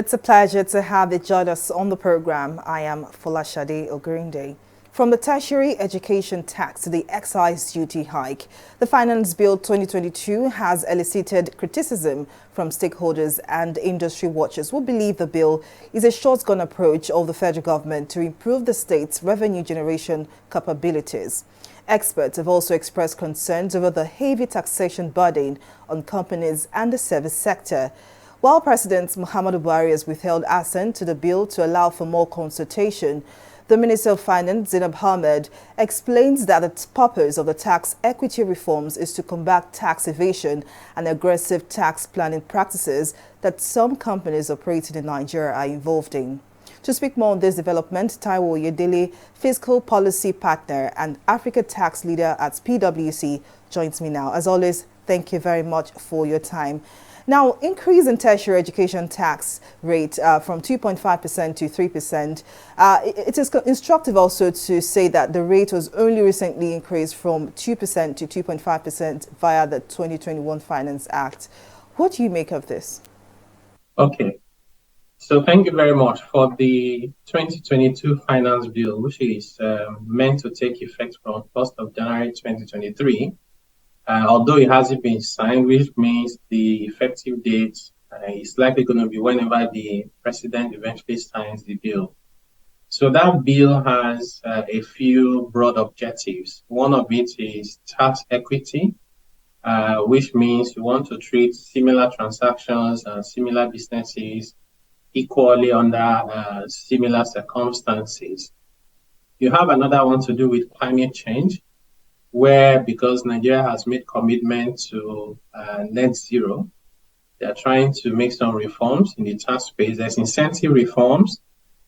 It's a pleasure to have you join us on the program. I am Folashade Ogurinde. From the tertiary education tax to the excise duty hike, the Finance Bill 2022 has elicited criticism from stakeholders and industry watchers who believe the bill is a shotgun approach of the federal government to improve the state's revenue generation capabilities. Experts have also expressed concerns over the heavy taxation burden on companies and the service sector. While President Muhammadu Buhari has withheld assent to the bill to allow for more consultation, the Minister of Finance, Zainab Ahmed, explains that the purpose of the tax equity reforms is to combat tax evasion and aggressive tax planning practices that some companies operating in Nigeria are involved in. To speak more on this development, Taiwo Oyedele, Fiscal Policy Partner and Africa Tax Leader at PwC, joins me now. As always, thank you very much for your time. Now, increase in tertiary education tax rate from 2.5% to 3%. It is instructive also to say that the rate was only recently increased from 2% to 2.5% via the 2021 Finance Act. What do you make of this? Okay. So thank you very much for the 2022 Finance Bill, which is meant to take effect from 1st of January 2023. Although it hasn't been signed, which means the effective date is likely going to be whenever the president eventually signs the bill. So that bill has a few broad objectives. One of it is tax equity, which means we want to treat similar transactions and similar businesses equally under similar circumstances. You have another one to do with climate change, where because Nigeria has made commitment to net zero, they are trying to make some reforms in the tax space. There's incentive reforms,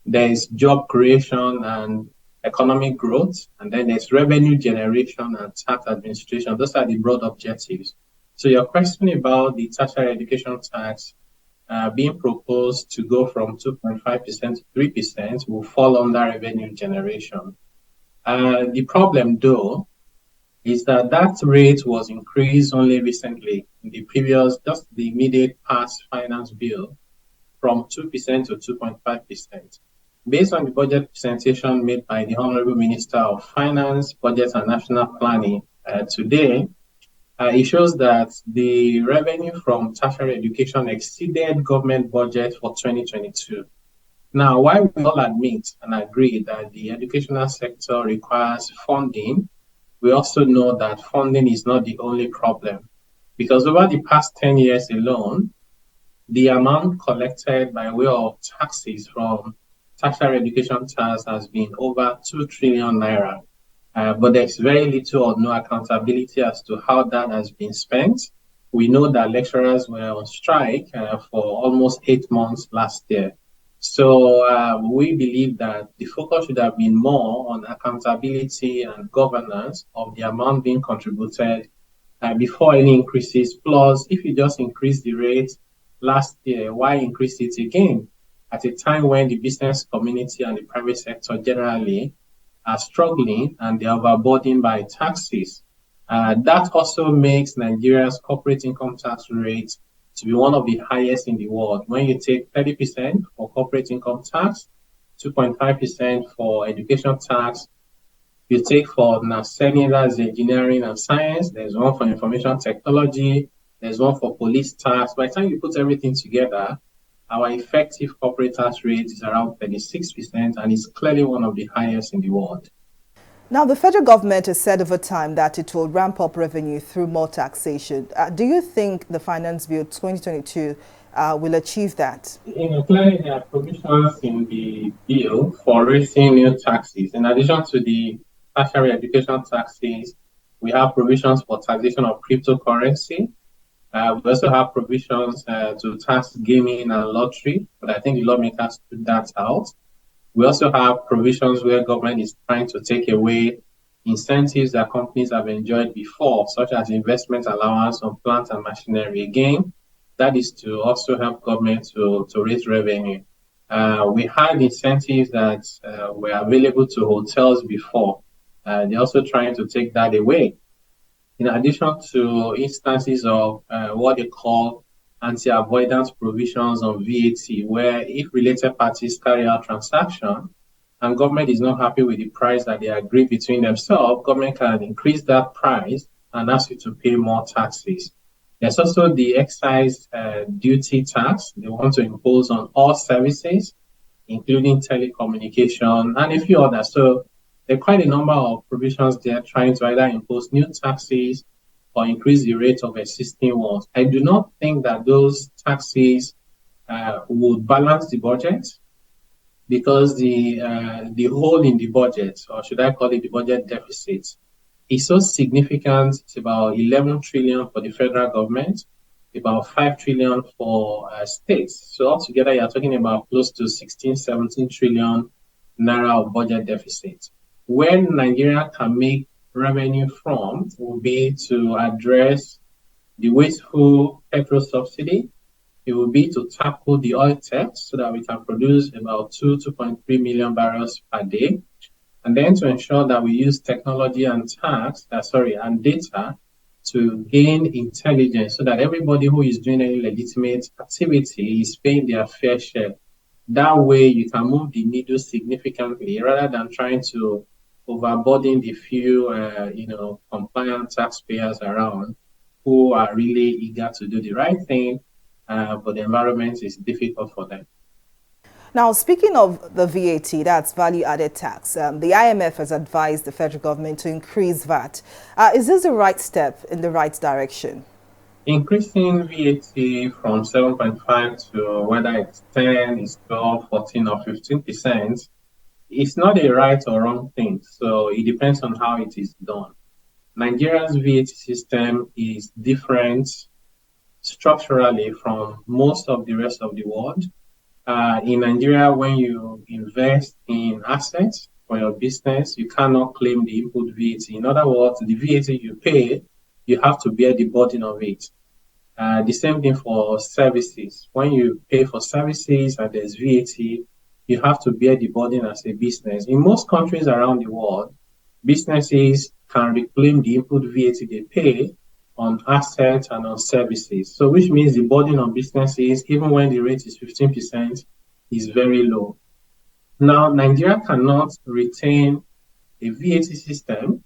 there's job creation and economic growth, and then there's revenue generation and tax administration. Those are the broad objectives. So your question about the tertiary education tax being proposed to go from 2.5% to 3% will fall under revenue generation. The problem, though, is that that rate was increased only recently in the previous, just the immediate past finance bill, from 2% to 2.5%. Based on the budget presentation made by the Honorable Minister of Finance, Budget and National Planning today, it shows that the revenue from tertiary education exceeded government budget for 2022. Now, while we all admit and agree that the educational sector requires funding, we also know that funding is not the only problem, because over the past 10 years alone, the amount collected by way of taxes from tertiary education tax has been over 2 trillion naira. But there's very little or no accountability as to how that has been spent. We know that lecturers were on strike for almost 8 months last year. So we believe that the focus should have been more on accountability and governance of the amount being contributed before any increases. Plus, if you just increase the rate last year, why increase it again at a time when the business community and the private sector generally are struggling and they are overburdened by taxes? That also makes Nigeria's corporate income tax rate to be one of the highest in the world. When you take 30% for corporate income tax, 2.5% for education tax, you take for NASENI, that's engineering and science, there's one for information technology, there's one for police tax. By the time you put everything together, our effective corporate tax rate is around 36% and is clearly one of the highest in the world. Now, the federal government has said over time that it will ramp up revenue through more taxation. Do you think the Finance Bill 2022 will achieve that? Clearly, there are provisions in the bill for raising new taxes. In addition to the tertiary education taxes, we have provisions for taxation of cryptocurrency. We also have provisions to tax gaming and lottery, but I think the lawmakers took that out. We also have provisions where government is trying to take away incentives that companies have enjoyed before, such as investment allowance on plant and machinery. Again, that is to also help government to raise revenue. We had incentives that were available to hotels before. They're also trying to take that away. In addition to instances of what they call anti-avoidance provisions on VAT, where if related parties carry out transaction and government is not happy with the price that they agree between themselves, government can increase that price and ask you to pay more taxes. There's also the excise duty tax they want to impose on all services, including telecommunication and a few others. So there are quite a number of provisions there trying to either impose new taxes or increase the rate of existing ones. I do not think that those taxes would balance the budget, because the hole in the budget, or should I call it the budget deficit, is so significant. It's about 11 trillion for the federal government, about 5 trillion for states. So altogether, you're talking about close to 16, 17 trillion naira of budget deficit. When Nigeria can make revenue from will be to address the wasteful petrol subsidy. It will be to tackle the oil theft so that we can produce about 2.3 million barrels per day. And then to ensure that we use technology and and data to gain intelligence so that everybody who is doing any legitimate activity is paying their fair share. That way you can move the needle significantly rather than trying to overburden the few, compliant taxpayers around who are really eager to do the right thing, but the environment is difficult for them. Now, speaking of the VAT, that's value-added tax, the IMF has advised the federal government to increase VAT. Is this the right step in the right direction? Increasing VAT from 7.5 to whether it's 10, it's 12, 14, or 15%, it's not a right or wrong thing. So it depends on how it is done. Nigeria's VAT system is different structurally from most of the rest of the world. In Nigeria, when you invest in assets for your business, you cannot claim the input VAT. In other words, the VAT you pay, you have to bear the burden of it. The same thing for services. When you pay for services and there's VAT, you have to bear the burden as a business. In most countries around the world, businesses can reclaim the input VAT they pay on assets and on services. So which means the burden on businesses, even when the rate is 15%, is very low. Now, Nigeria cannot retain a VAT system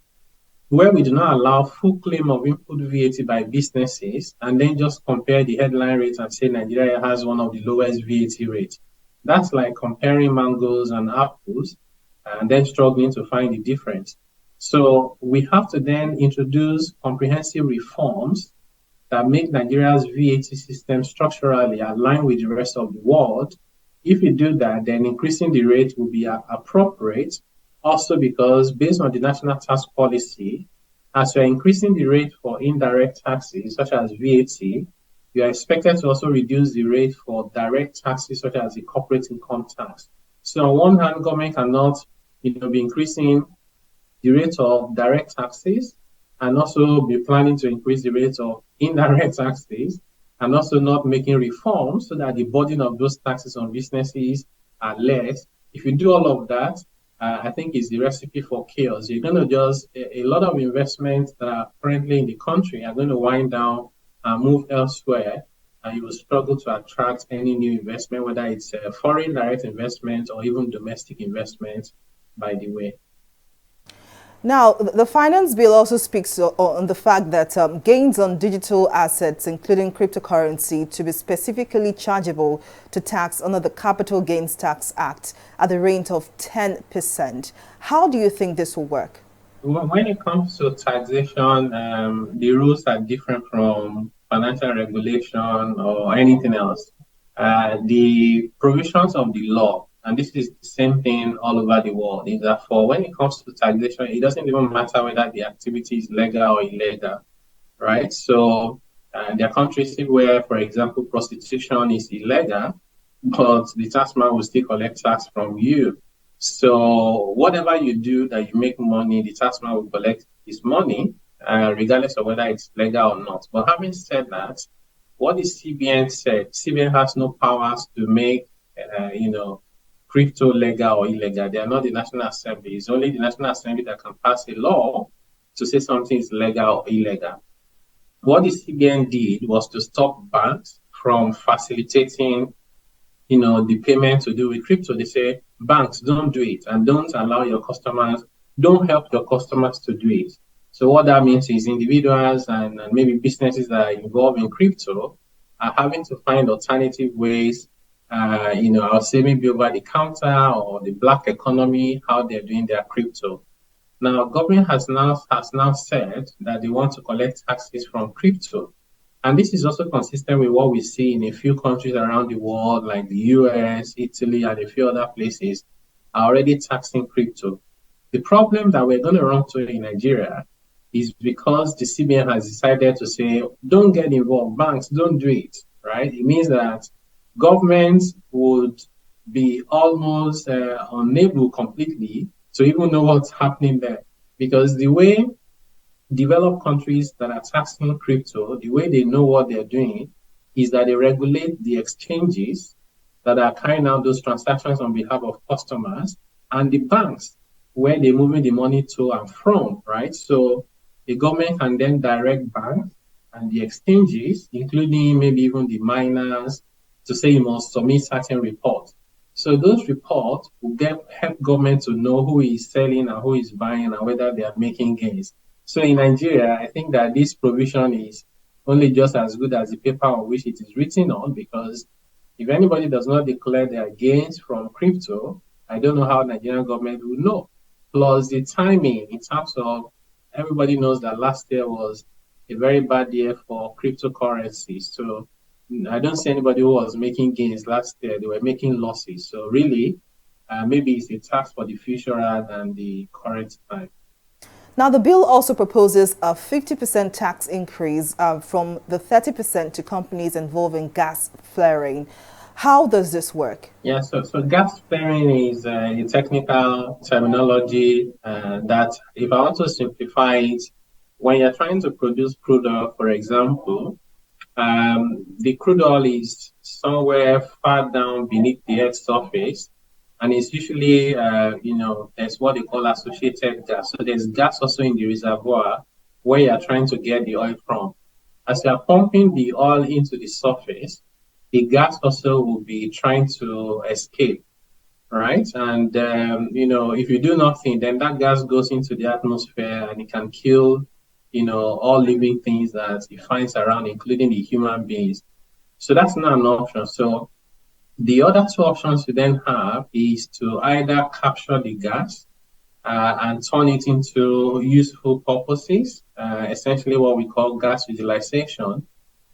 where we do not allow full claim of input VAT by businesses and then just compare the headline rate and say Nigeria has one of the lowest VAT rates. That's like comparing mangoes and apples and then struggling to find the difference. So we have to then introduce comprehensive reforms that make Nigeria's VAT system structurally aligned with the rest of the world. If we do that, then increasing the rate will be appropriate. Also because based on the national tax policy, as you're increasing the rate for indirect taxes, such as VAT, you are expected to also reduce the rate for direct taxes, such as the corporate income tax. So on one hand, government cannot be increasing the rate of direct taxes and also be planning to increase the rate of indirect taxes and also not making reforms so that the burden of those taxes on businesses are less. If you do all of that, I think it's the recipe for chaos. You're going to just, a lot of investments that are currently in the country are going to wind down and move elsewhere, and you will struggle to attract any new investment, whether it's foreign direct investment or even domestic investment, by the way. Now, the finance bill also speaks on the fact that gains on digital assets, including cryptocurrency, to be specifically chargeable to tax under the Capital Gains Tax Act at the rate of 10%. How do you think this will work? When it comes to taxation, the rules are different from financial regulation or anything else. The provisions of the law, and this is the same thing all over the world, is that for when it comes to taxation, it doesn't even matter whether the activity is legal or illegal, right? So there are countries where, for example, prostitution is illegal, but the taxman will still collect tax from you. So whatever you do that you make money, the taxman will collect his money, regardless of whether it's legal or not. But having said that, what the CBN said, CBN has no powers to make, crypto legal or illegal. They are not the National Assembly. It's only the National Assembly that can pass a law to say something is legal or illegal. What the CBN did was to stop banks from facilitating, the payment to do with crypto. They say, banks, don't do it, and don't help your customers to do it. So what that means is individuals and maybe businesses that are involved in crypto are having to find alternative ways, I'll say maybe over the counter or the black economy, how they're doing their crypto. Now, government has now said that they want to collect taxes from crypto. And this is also consistent with what we see in a few countries around the world, like the US, Italy, and a few other places are already taxing crypto. The problem that we're going to run to in Nigeria is because the CBN has decided to say, don't get involved, banks, don't do it, right? It means that governments would be almost unable completely to even know what's happening there. Because the way developed countries that are taxing crypto, the way they know what they're doing is that they regulate the exchanges that are carrying out those transactions on behalf of customers and the banks where they're moving the money to and from, right? So the government can then direct banks and the exchanges, including maybe even the miners, to say you must submit certain reports. So those reports will help government to know who is selling and who is buying and whether they are making gains. So in Nigeria, I think that this provision is only just as good as the paper on which it is written on, because if anybody does not declare their gains from crypto, I don't know how Nigerian government will know. Plus the timing in terms of, everybody knows that last year was a very bad year for cryptocurrency. So I don't see anybody who was making gains last year. They were making losses. So really, maybe it's a tax for the future rather than the current time. Now, the bill also proposes a 50% tax increase from the 30% to companies involving gas flaring. How does this work? Yeah, so gas flaring is a technical terminology that, if I want to simplify it, when you're trying to produce crude oil, for example, the crude oil is somewhere far down beneath the Earth's surface, and it's usually, there's what they call associated gas. So there's gas also in the reservoir where you're trying to get the oil from. As you're pumping the oil into the surface, the gas also will be trying to escape, right? And, if you do nothing, then that gas goes into the atmosphere and it can kill, all living things that it finds around, including the human beings. So that's not an option. So the other two options you then have is to either capture the gas and turn it into useful purposes, essentially what we call gas utilization,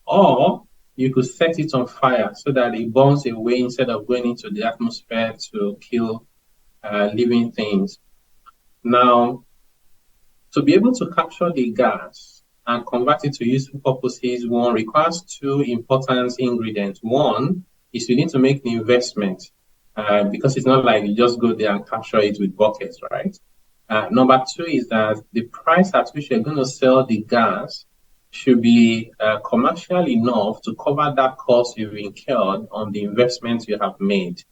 or you could set it on fire so that it burns away instead of going into the atmosphere to kill living things. Now, to be able to capture the gas and convert it to useful purposes, one requires two important ingredients. One is you need to make the investment because it's not like you just go there and capture it with buckets, right? Number two is that the price at which you're going to sell the gas should be commercial enough to cover that cost you've incurred on the investments you have made.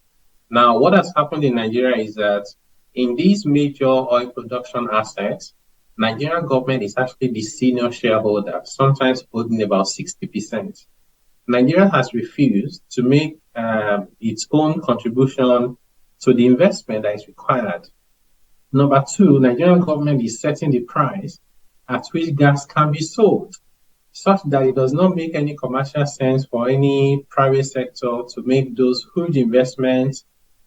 Now, what has happened in Nigeria is that in these major oil production assets, Nigerian government is actually the senior shareholder, sometimes holding about 60%. Nigeria has refused to make its own contribution to the investment that is required. Number two, Nigerian government is setting the price at which gas can be sold, such that it does not make any commercial sense for any private sector to make those huge investments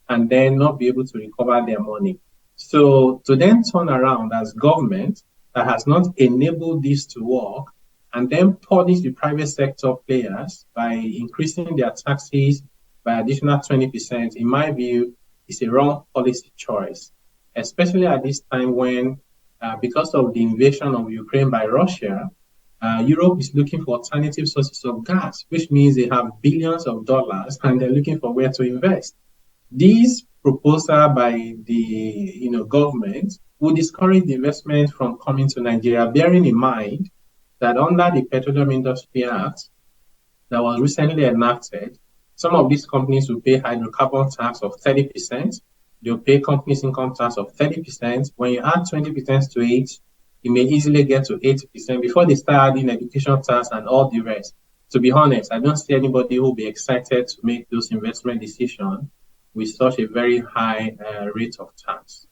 and then not be able to recover their money. So to then turn around as government that has not enabled this to work and then punish the private sector players by increasing their taxes by additional 20%, in my view, is a wrong policy choice, especially at this time when, because of the invasion of Ukraine by Russia, Europe is looking for alternative sources of gas, which means they have billions of dollars and they're looking for where to invest. This proposal by the government will discourage the investment from coming to Nigeria, bearing in mind that under the Petroleum Industry Act that was recently enacted, some of these companies will pay hydrocarbon tax of 30%. They'll pay companies income tax of 30%. When you add 20% to it, it may easily get to 80% before they start adding education tax and all the rest. to be honest, I don't see anybody who will be excited to make those investment decisions with such a very high rate of tax.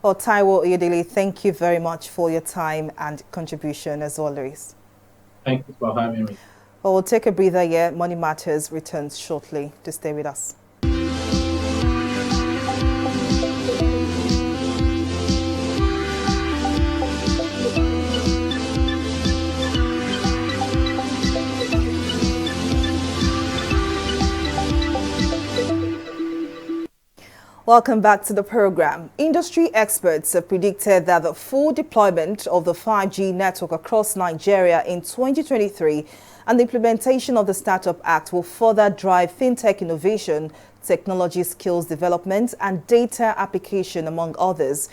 Well, Taiwo Oyedele, thank you very much for your time and contribution as always. Thank you for having me. Well, we'll take a breather here. Money Matters returns shortly. To stay with us. Welcome back to the program. Industry experts have predicted that the full deployment of the 5G network across Nigeria in 2023 and the implementation of the Startup Act will further drive fintech innovation, technology skills development, and data application, among others.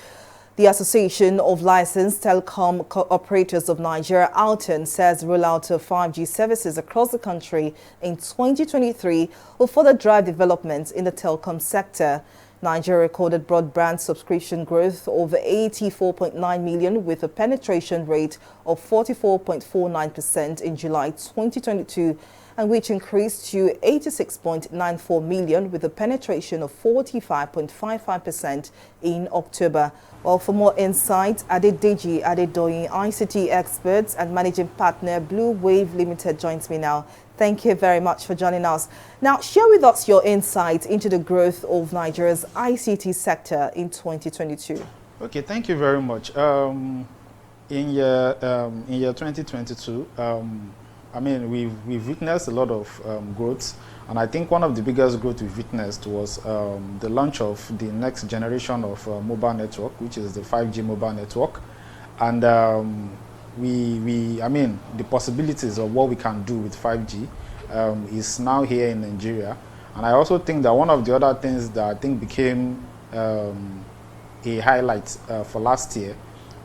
The Association of Licensed Telecom Operators of Nigeria, ALTEN, says rollout of 5G services across the country in 2023 will further drive development in the telecom sector. Nigeria recorded broadband subscription growth over 84.9 million with a penetration rate of 44.49% in July 2022, and which increased to 86.94 million with a penetration of 45.55% in October. Well, for more insight, Adedeji Adedoyin, ICT experts and managing partner Blue Wave Limited, joins me now. Thank you very much for joining us. Now, share with us your insight into the growth of Nigeria's ICT sector in 2022. Okay, thank you very much. In year 2022, I mean, we've witnessed a lot of growth, and I think one of the biggest growth we've witnessed was the launch of the next generation of mobile network, which is the 5G mobile network, and I mean, the possibilities of what we can do with 5G is now here in Nigeria. And I also think that one of the other things that I think became a highlight for last year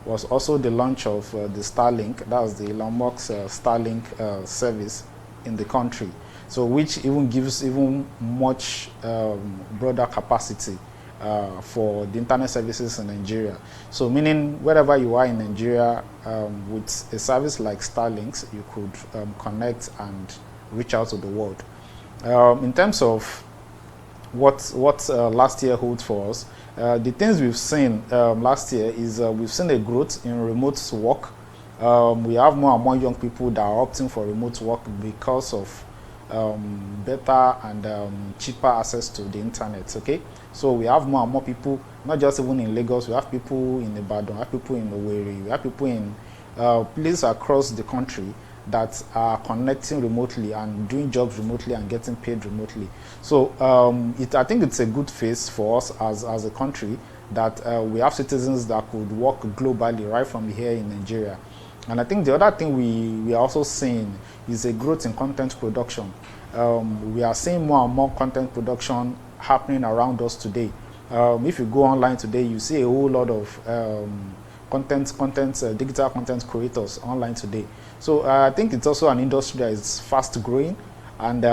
was also the launch of the Starlink. That was the Elon Musk's Starlink service in the country. So which even gives even much broader capacity for the internet services in Nigeria. So meaning wherever you are in Nigeria with a service like Starlinks, you could connect and reach out to the world. In terms of what last year holds for us, the things we've seen last year is we've seen a growth in remote work. We have more and more young people that are opting for remote work because of better and cheaper access to the internet. Okay, so we have more and more people, not just even in Lagos. We have people in Ibadan, we have people in Owerri, we have people in places across the country that are connecting remotely and doing jobs remotely and getting paid remotely. So I think it's a good phase for us as a country that we have citizens that could work globally right from here in Nigeria. And I think the other thing we are also seeing is a growth in content production. We are seeing more and more content production happening around us today. If you go online today, you see a whole lot of digital content creators online today. So I think it's also an industry that is fast growing, and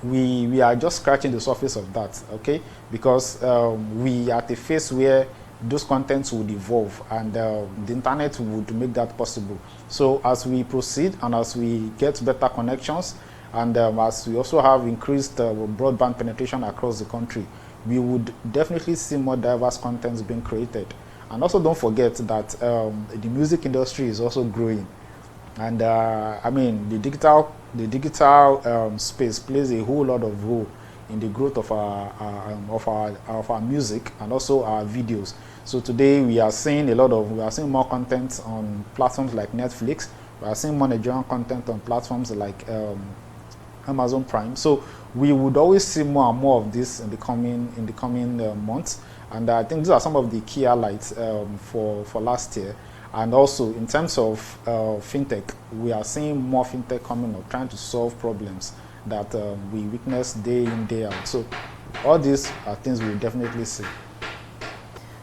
we are just scratching the surface of that, okay? Because we are at a phase where those contents would evolve, and the internet would make that possible. So as we proceed and as we get better connections, and as we also have increased broadband penetration across the country, we would definitely see more diverse contents being created. And also don't forget that the music industry is also growing, and I mean the digital space plays a whole lot of role in the growth of our music and also our videos. So today we are seeing more content on platforms like Netflix. We are seeing more Nigerian content on platforms like Amazon Prime. So we would always see more and more of this in the coming months. And I think these are some of the key highlights for last year. And also in terms of fintech, we are seeing more fintech coming up, trying to solve problems that we witness day in, day out. So all these are things we definitely see.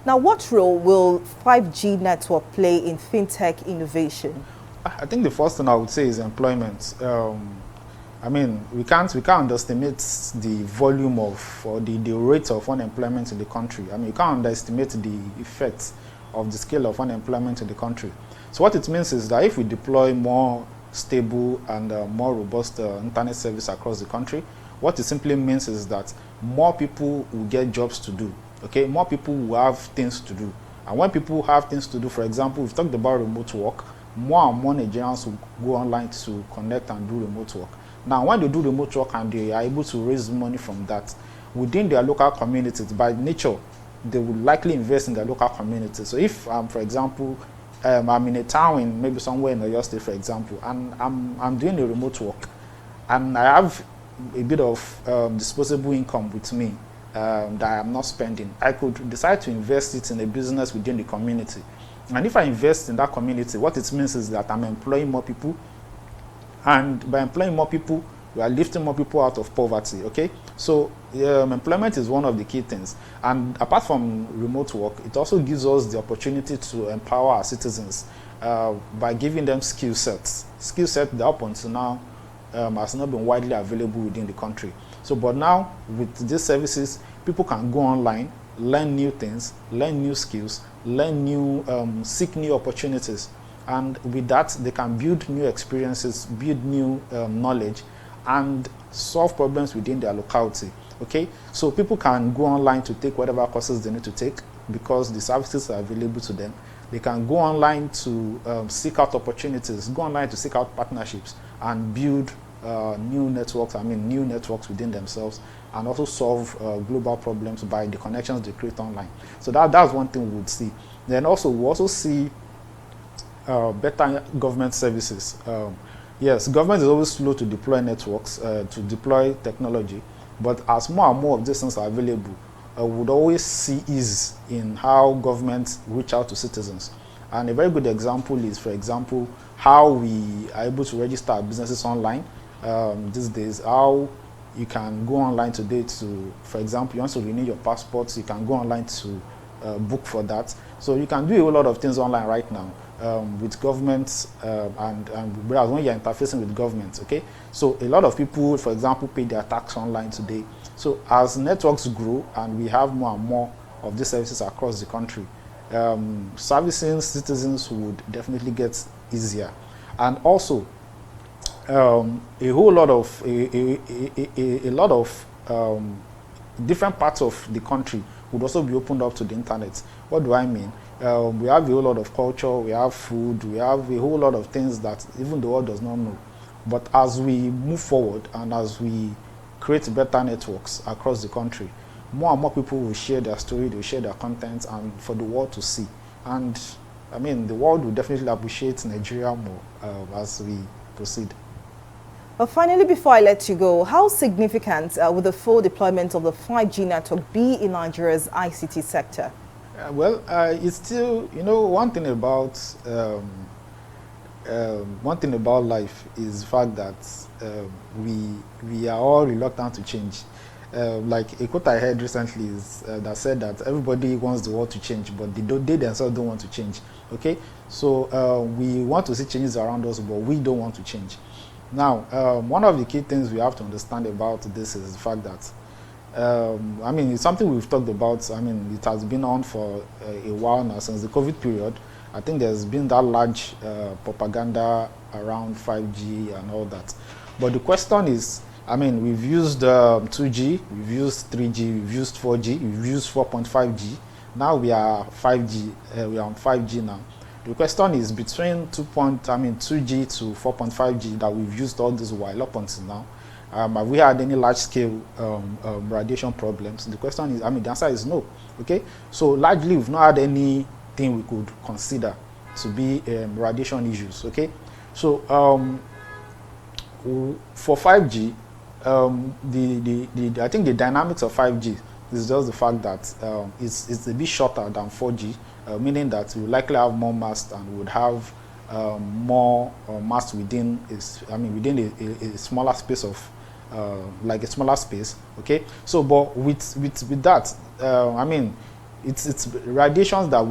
Now, what role will 5G network play in fintech innovation? I think the first thing I would say is employment. I mean, we can't underestimate the volume of, or the rate of unemployment in the country. I mean, you can't underestimate the effects of the scale of unemployment in the country. So what it means is that if we deploy more stable and more robust internet service across the country. What it simply means is that more people will get jobs to do. Okay, more people will have things to do. And when people have things to do, for example, we've talked about remote work, more and more Nigerians will go online to connect and do remote work. Now, when they do remote work and they are able to raise money from that, within their local communities, by nature, they will likely invest in their local community. So if, for example, I'm in a town in maybe somewhere in Oyo State, for example, and I'm doing a remote work, and I have a bit of disposable income with me that I'm not spending, I could decide to invest it in a business within the community. And if I invest in that community, what it means is that I'm employing more people, and by employing more people, we are lifting more people out of poverty. Okay, so employment is one of the key things. And apart from remote work, it also gives us the opportunity to empower our citizens by giving them skill sets that up until now has not been widely available within the country. So, but now with these services, people can go online, learn new things, learn new skills, learn new, seek new opportunities. And with that, they can build new experiences, build new knowledge, and solve problems within their locality. Okay, so people can go online to take whatever courses they need to take because the services are available to them. They can go online to seek out opportunities, go online to seek out partnerships, and build new networks within themselves, and also solve global problems by the connections they create online. So that's one thing we would see. Then also we also see better government services. Yes, government is always slow to deploy networks, to deploy technology, but as more and more of these things are available, we would always see ease in how governments reach out to citizens. And a very good example is, for example, how we are able to register our businesses online these days. How you can go online today to, for example, you want to renew your passports, you can go online to book for that. So you can do a whole lot of things online right now with governments and whereas when you're interfacing with governments, okay? So a lot of people, for example, pay their tax online today. So as networks grow and we have more and more of these services across the country, servicing citizens would definitely get easier. And also, a whole lot of a lot of different parts of the country would also be opened up to the internet. What do I mean? We have a whole lot of culture, we have food, we have a whole lot of things that even the world does not know. But as we move forward and as we create better networks across the country, more and more people will share their story, they will share their content, and for the world to see. And I mean, the world will definitely appreciate Nigeria more as we proceed. Well, finally, before I let you go, how significant will the full deployment of the 5G network be in Nigeria's ICT sector? Well, it's still, you know, one thing about life is the fact that we are all reluctant to change. Like a quote I heard recently is that said that everybody wants the world to change, but they themselves don't want to change. Okay, so we want to see changes around us, but we don't want to change. Now, one of the key things we have to understand about this is the fact that I mean, it's something we've talked about. I mean, it has been on for a while now, since the COVID period. I think there's been that large propaganda around 5G and all that. But the question is, I mean, we've used 2G, we've used 3G, we've used 4G, we've used 4.5G. Now we are 5G. We are on 5G now. The question is between 2G to 4.5G that we've used all this while up until now. Have we had any large-scale radiation problems? The question is, I mean, the answer is no. Okay, so largely we've not had anything we could consider to be radiation issues. Okay, so for 5G, I think the dynamics of 5G is just the fact that it's a bit shorter than 4G, meaning that we will likely have more masts and we would have more masts within a smaller space of like a smaller space. Okay, so but with that, I mean, it's radiations that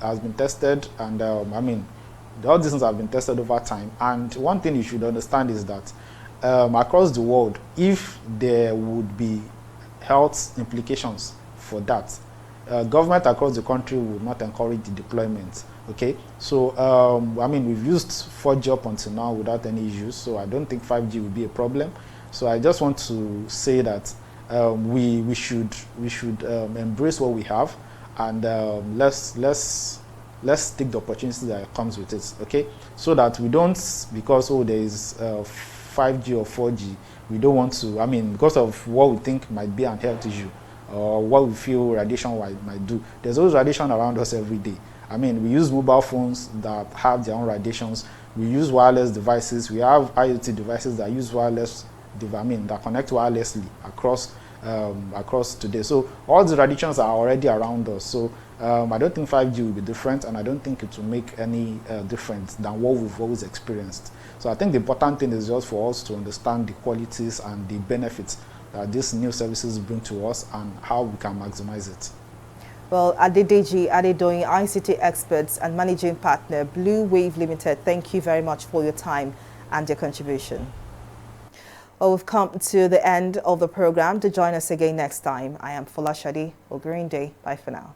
has been tested, and I mean, all these things have been tested over time. And one thing you should understand is that across the world, if there would be health implications for that, government across the country will not encourage the deployment. Okay, so I mean, we've used 4G up until now without any issues, so I don't think 5G will be a problem. So I just want to say that we should embrace what we have, and let's take the opportunity that comes with it. Okay, so that we don't, because there is 5G or 4G, we don't want to, I mean, because of what we think might be an health issue or what we feel radiation might do. There's always radiation around us every day. I mean, we use mobile phones that have their own radiations. We use wireless devices. We have IoT devices that use wireless, that connect wirelessly across today. So all the radiations are already around us. So I don't think 5G will be different, and I don't think it will make any difference than what we've always experienced. So I think the important thing is just for us to understand the qualities and the benefits that these new services bring to us and how we can maximize it. Well, Adedeji Adedoyin, ICT experts and managing partner, Blue Wave Limited, thank you very much for your time and your contribution. Well, we've come to the end of the program. To join us again next time, I am Folashade Ogurinde. Bye for now.